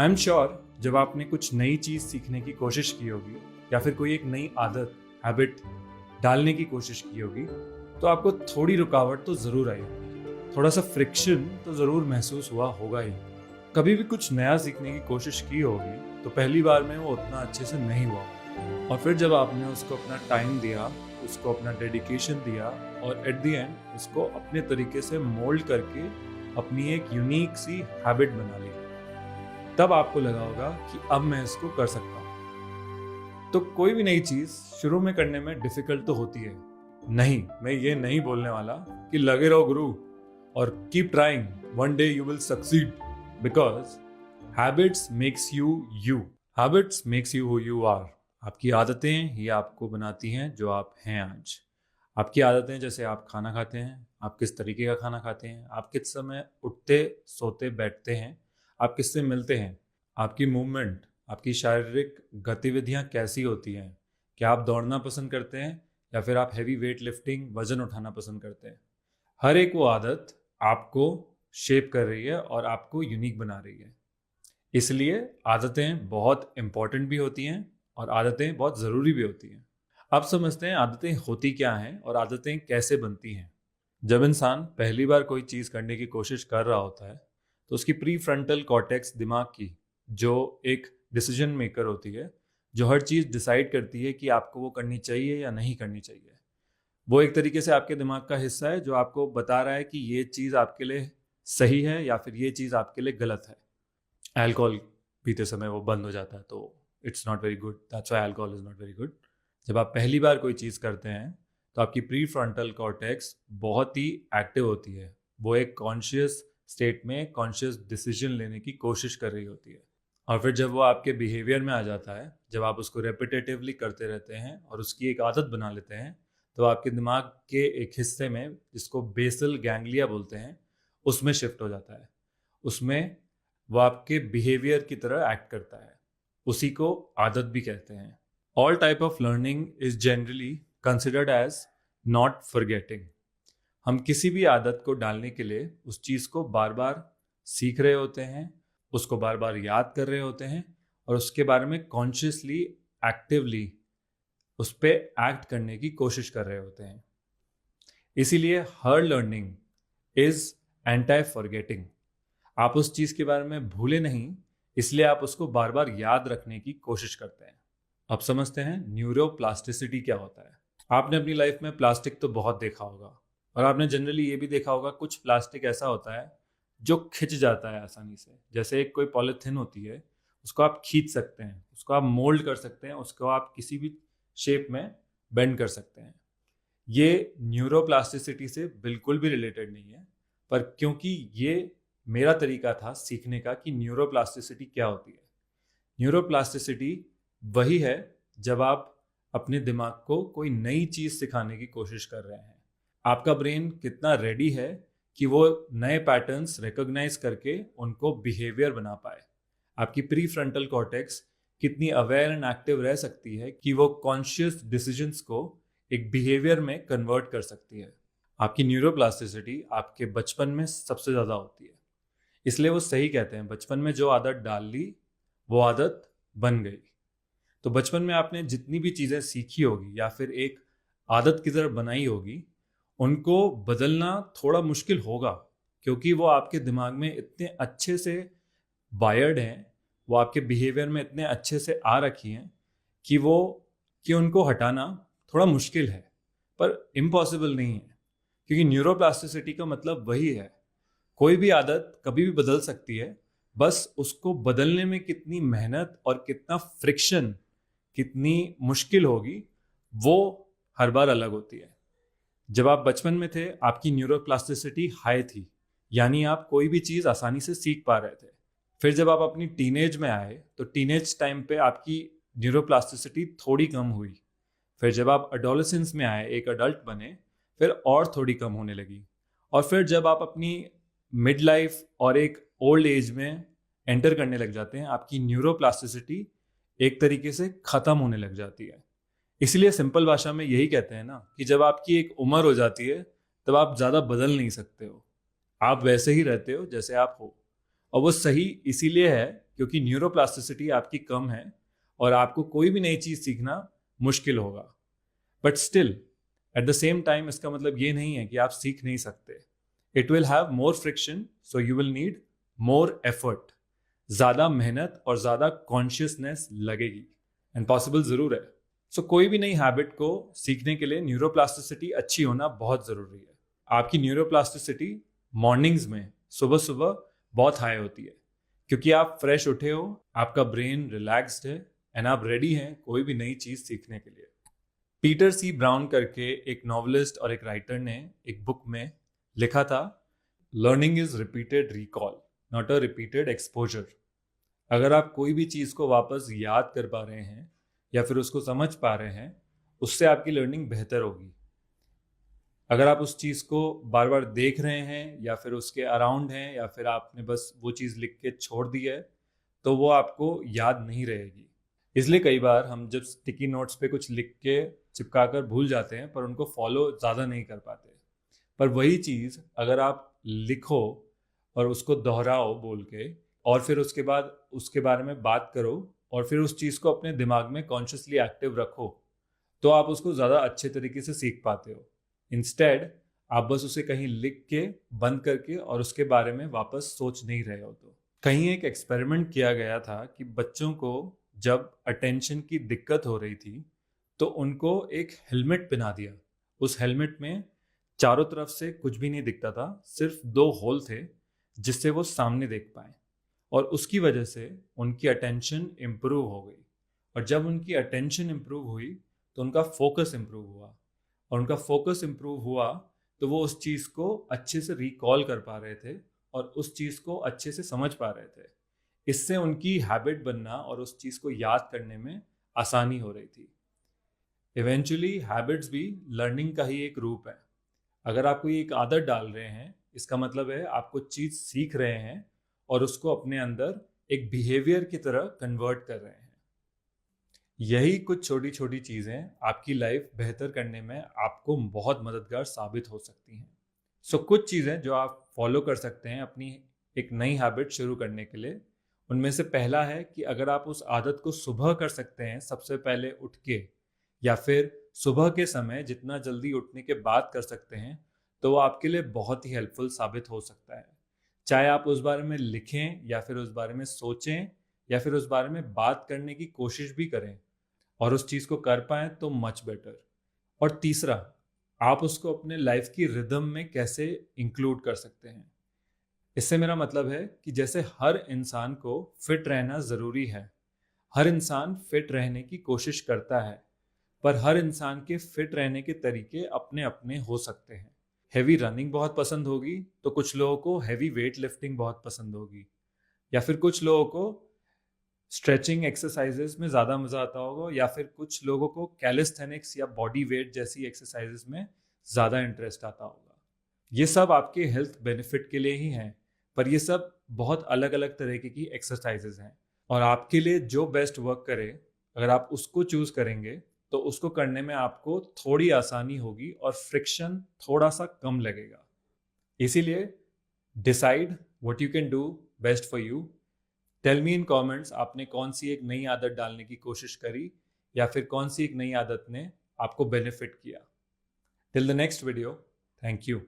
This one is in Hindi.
आई एम श्योर जब आपने कुछ नई चीज सीखने की कोशिश की होगी या फिर कोई एक नई आदत हैबिट डालने की कोशिश की होगी तो आपको थोड़ी रुकावट तो जरूर आई होगी, थोड़ा सा फ्रिक्शन तो जरूर महसूस हुआ होगा ही। कभी भी कुछ नया सीखने की कोशिश की होगी तो पहली बार में वो उतना अच्छे से नहीं हुआ होगा। और फिर जब आपने उसको अपना टाइम दिया, उसको अपना डेडिकेशन दिया और एट द एंड उसको अपने तरीके से मोल्ड करके अपनी एक यूनिक सी हैबिट बना ली, तब आपको लगा होगा कि अब मैं इसको कर सकता हूँ। तो कोई भी नई चीज शुरू में करने में डिफिकल्ट तो होती है। नहीं, मैं ये नहीं बोलने वाला कि लगे रहो गुरु और keep trying, one day you will succeed, because habits makes you you. Habits makes you who you are. आपकी आदतें ही आपको बनाती हैं जो आप हैं आज। आपकी आदतें, जैसे आप खाना खाते हैं, आप किस तरीके का खाना खाते हैं, आप किस समय उठते सोते बैठते हैं, आप किससे मिलते हैं, आपकी मूवमेंट, आपकी शारीरिक गतिविधियां कैसी होती हैं, क्या आप दौड़ना पसंद करते हैं या फिर आप हैवी वेट लिफ्टिंग वजन उठाना पसंद करते हैं। हर एक वो आदत आपको शेप कर रही है और आपको यूनिक बना रही है। इसलिए आदतें बहुत इंपॉर्टेंट भी होती हैं और आदतें बहुत ज़रूरी भी होती हैं। अब समझते हैं आदतें होती क्या हैं और आदतें कैसे बनती हैं। जब इंसान पहली बार कोई चीज़ करने की कोशिश कर रहा होता है तो उसकी प्री फ्रंटल कॉर्टेक्स दिमाग की, जो एक डिसीजन मेकर होती है, जो हर चीज़ डिसाइड करती है कि आपको वो करनी चाहिए या नहीं करनी चाहिए, वो एक तरीके से आपके दिमाग का हिस्सा है जो आपको बता रहा है कि ये चीज़ आपके लिए सही है या फिर ये चीज़ आपके लिए गलत है। अल्कोहल पीते समय वो बंद हो जाता है तो it's not very good, that's why alcohol is not very good. जब आप पहली बार कोई चीज़ करते हैं तो आपकी प्री फ्रंटल कॉर्टेक्स बहुत ही एक्टिव होती है। वो एक कॉन्शियस स्टेट में कॉन्शियस डिसीजन लेने की कोशिश कर रही होती है। और फिर जब वो आपके बिहेवियर में आ जाता है, जब आप उसको रेपिटेटिवली करते रहते हैं और उसकी एक आदत बना लेते हैं, तो आपके दिमाग के एक हिस्से में, जिसको बेसल गैंग्लिया बोलते हैं, उसमें शिफ्ट हो जाता है। उसमें वो आपके बिहेवियर की तरह एक्ट करता है। उसी को आदत भी कहते हैं। All type of learning is generally considered as not forgetting. हम किसी भी आदत को डालने के लिए उस चीज़ को बार बार सीख रहे होते हैं, उसको बार बार याद कर रहे होते हैं और उसके बारे में कॉन्शियसली, एक्टिवली उस पर एक्ट करने की कोशिश कर रहे होते हैं। इसीलिए हर लर्निंग इज एंटी फॉरगेटिंग। आप उस चीज़ के बारे में भूले नहीं, इसलिए आप उसको बार बार याद रखने की कोशिश करते हैं। अब समझते हैं न्यूरोप्लास्टिसिटी क्या होता है। आपने अपनी लाइफ में प्लास्टिक तो बहुत देखा होगा और आपने जनरली ये भी देखा होगा कुछ प्लास्टिक ऐसा होता है जो खिंच जाता है आसानी से। जैसे एक कोई पॉलीथिन होती है, उसको आप खींच सकते हैं, उसको आप मोल्ड कर सकते हैं, उसको आप किसी भी शेप में बेंड कर सकते हैं। ये न्यूरोप्लास्टिसिटी से बिल्कुल भी रिलेटेड नहीं है, पर क्योंकि ये मेरा तरीका था सीखने का कि न्यूरोप्लास्टिसिटी क्या होती है। न्यूरोप्लास्टिसिटी वही है जब आप अपने दिमाग को कोई नई चीज़ सिखाने की कोशिश कर रहे हैं। आपका ब्रेन कितना रेडी है कि वो नए पैटर्न्स रिकॉग्नाइज करके उनको बिहेवियर बना पाए। आपकी प्री फ्रंटल कॉर्टेक्स कितनी अवेयर एंड एक्टिव रह सकती है कि वो कॉन्शियस डिसीजंस को एक बिहेवियर में कन्वर्ट कर सकती है। आपकी न्यूरोप्लास्टिसिटी आपके बचपन में सबसे ज़्यादा होती है। इसलिए वो सही कहते हैं, बचपन में जो आदत डाल ली वो आदत बन गई। तो बचपन में आपने जितनी भी चीज़ें सीखी होगी या फिर एक आदत की तरह बनाई होगी, उनको बदलना थोड़ा मुश्किल होगा, क्योंकि वो आपके दिमाग में इतने अच्छे से वायर्ड हैं, वो आपके बिहेवियर में इतने अच्छे से आ रखी हैं कि उनको हटाना थोड़ा मुश्किल है, पर इम्पॉसिबल नहीं है। क्योंकि न्यूरोप्लास्टिसिटी का मतलब वही है, कोई भी आदत कभी भी बदल सकती है, बस उसको बदलने में कितनी मेहनत और कितना फ्रिक्शन, कितनी मुश्किल होगी, वो हर बार अलग होती है। जब आप बचपन में थे आपकी न्यूरोप्लास्टिसिटी हाई थी, यानी आप कोई भी चीज़ आसानी से सीख पा रहे थे। फिर जब आप अपनी टीनेज में आए तो टीनेज टाइम पे आपकी न्यूरोप्लास्टिसिटी थोड़ी कम हुई। फिर जब आप एडोलेसेंस में आए, एक अडल्ट बने, फिर और थोड़ी कम होने लगी। और फिर जब आप अपनी मिड लाइफ और एक ओल्ड एज में एंटर करने लग जाते हैं, आपकी न्यूरोप्लास्टिसिटी एक तरीके से ख़त्म होने लग जाती है। इसलिए सिंपल भाषा में यही कहते हैं ना कि जब आपकी एक उम्र हो जाती है तब आप ज़्यादा बदल नहीं सकते हो, आप वैसे ही रहते हो जैसे आप हो। और वो सही इसीलिए है क्योंकि न्यूरोप्लास्टिसिटी आपकी कम है और आपको कोई भी नई चीज़ सीखना मुश्किल होगा। But still at the same time इसका मतलब ये नहीं है कि आप सीख नहीं सकते। It will have more friction, so you will need more effort. ज़्यादा मेहनत और ज़्यादा कॉन्शियसनेस लगेगी एंड पॉसिबल ज़रूर है। सो कोई भी नई हैबिट को सीखने के लिए न्यूरोप्लास्टिसिटी अच्छी होना बहुत ज़रूरी है। आपकी न्यूरोप्लास्टिसिटी मॉर्निंग्स में सुबह सुबह बहुत हाई होती है क्योंकि आप फ्रेश उठे हो, आपका ब्रेन रिलैक्स्ड है एंड आप रेडी हैं कोई भी नई चीज़ सीखने के लिए। पीटर सी ब्राउन करके एक नॉवलिस्ट और एक राइटर ने एक बुक में लिखा था, learning is repeated recall not a repeated exposure. अगर आप कोई भी चीज़ को वापस याद कर पा रहे हैं या फिर उसको समझ पा रहे हैं, उससे आपकी लर्निंग बेहतर होगी। अगर आप उस चीज़ को बार बार देख रहे हैं या फिर उसके अराउंड हैं या फिर आपने बस वो चीज़ लिख के छोड़ दी है, तो वो आपको याद नहीं रहेगी। इसलिए कई बार हम जब स्टिकी नोट्स पे कुछ लिख के चिपका कर भूल जाते हैं पर उनको फॉलो ज़्यादा नहीं कर पाते। पर वही चीज़ अगर आप लिखो और उसको दोहराओ बोल के, और फिर उसके बाद उसके बारे में बात करो और फिर उस चीज़ को अपने दिमाग में कॉन्शियसली एक्टिव रखो, तो आप उसको ज़्यादा अच्छे तरीके से सीख पाते हो। इंस्टेड आप बस उसे कहीं लिख के बंद करके और उसके बारे में वापस सोच नहीं रहे हो। तो कहीं एक एक्सपेरिमेंट किया गया था कि बच्चों को जब अटेंशन की दिक्कत हो रही थी तो उनको एक हेलमेट पहना दिया। उस हेलमेट में चारों तरफ से कुछ भी नहीं दिखता था, सिर्फ 2 होल थे जिससे वो सामने देख पाए, और उसकी वजह से उनकी अटेंशन इम्प्रूव हो गई। और जब उनकी अटेंशन इम्प्रूव हुई तो उनका फोकस इम्प्रूव हुआ, और उनका फोकस इम्प्रूव हुआ तो वो उस चीज़ को अच्छे से रिकॉल कर पा रहे थे और उस चीज़ को अच्छे से समझ पा रहे थे। इससे उनकी हैबिट बनना और उस चीज़ को याद करने में आसानी हो रही थी। इवेंचुअली हैबिट्स भी लर्निंग का ही एक रूप है। अगर आप कोई एक आदत डाल रहे हैं, इसका मतलब है आप कुछ चीज़ सीख रहे हैं और उसको अपने अंदर एक बिहेवियर की तरह कन्वर्ट कर रहे हैं। यही कुछ छोटी छोटी चीज़ें आपकी लाइफ बेहतर करने में आपको बहुत मददगार साबित हो सकती हैं। सो कुछ चीज़ें जो आप फॉलो कर सकते हैं अपनी एक नई हैबिट शुरू करने के लिए, उनमें से पहला है कि अगर आप उस आदत को सुबह कर सकते हैं सबसे पहले उठ के, या फिर सुबह के समय जितना जल्दी उठने के बाद कर सकते हैं, तो वो आपके लिए बहुत ही हेल्पफुल साबित हो सकता है। चाहे आप उस बारे में लिखें या फिर उस बारे में सोचें या फिर उस बारे में बात करने की कोशिश भी करें और उस चीज़ को कर पाएं तो मच बेटर। और तीसरा, आप उसको अपने लाइफ की रिदम में कैसे इंक्लूड कर सकते हैं। इससे मेरा मतलब है कि जैसे हर इंसान को फिट रहना ज़रूरी है, हर इंसान फिट रहने की कोशिश करता है, पर हर इंसान के फिट रहने के तरीके अपने अपने हो सकते हैं। हैवी रनिंग बहुत पसंद होगी तो कुछ लोगों को हैवी वेट लिफ्टिंग बहुत पसंद होगी, या फिर कुछ लोगों को स्ट्रेचिंग एक्सरसाइजेस में ज़्यादा मज़ा आता होगा, या फिर कुछ लोगों को कैलिस्थेनिक्स या बॉडी वेट जैसी एक्सरसाइजेस में ज़्यादा इंटरेस्ट आता होगा। ये सब आपके हेल्थ बेनिफिट के लिए ही हैं, पर ये सब बहुत अलग अलग तरीके की एक्सरसाइजेस हैं और आपके लिए जो बेस्ट वर्क करे, अगर आप उसको चूज़ करेंगे तो उसको करने में आपको थोड़ी आसानी होगी और फ्रिक्शन थोड़ा सा कम लगेगा। इसीलिए decide what you can do best for you. Tell me in comments आपने कौन सी एक नई आदत डालने की कोशिश करी या फिर कौन सी एक नई आदत ने आपको बेनिफिट किया। Till the next video, thank you.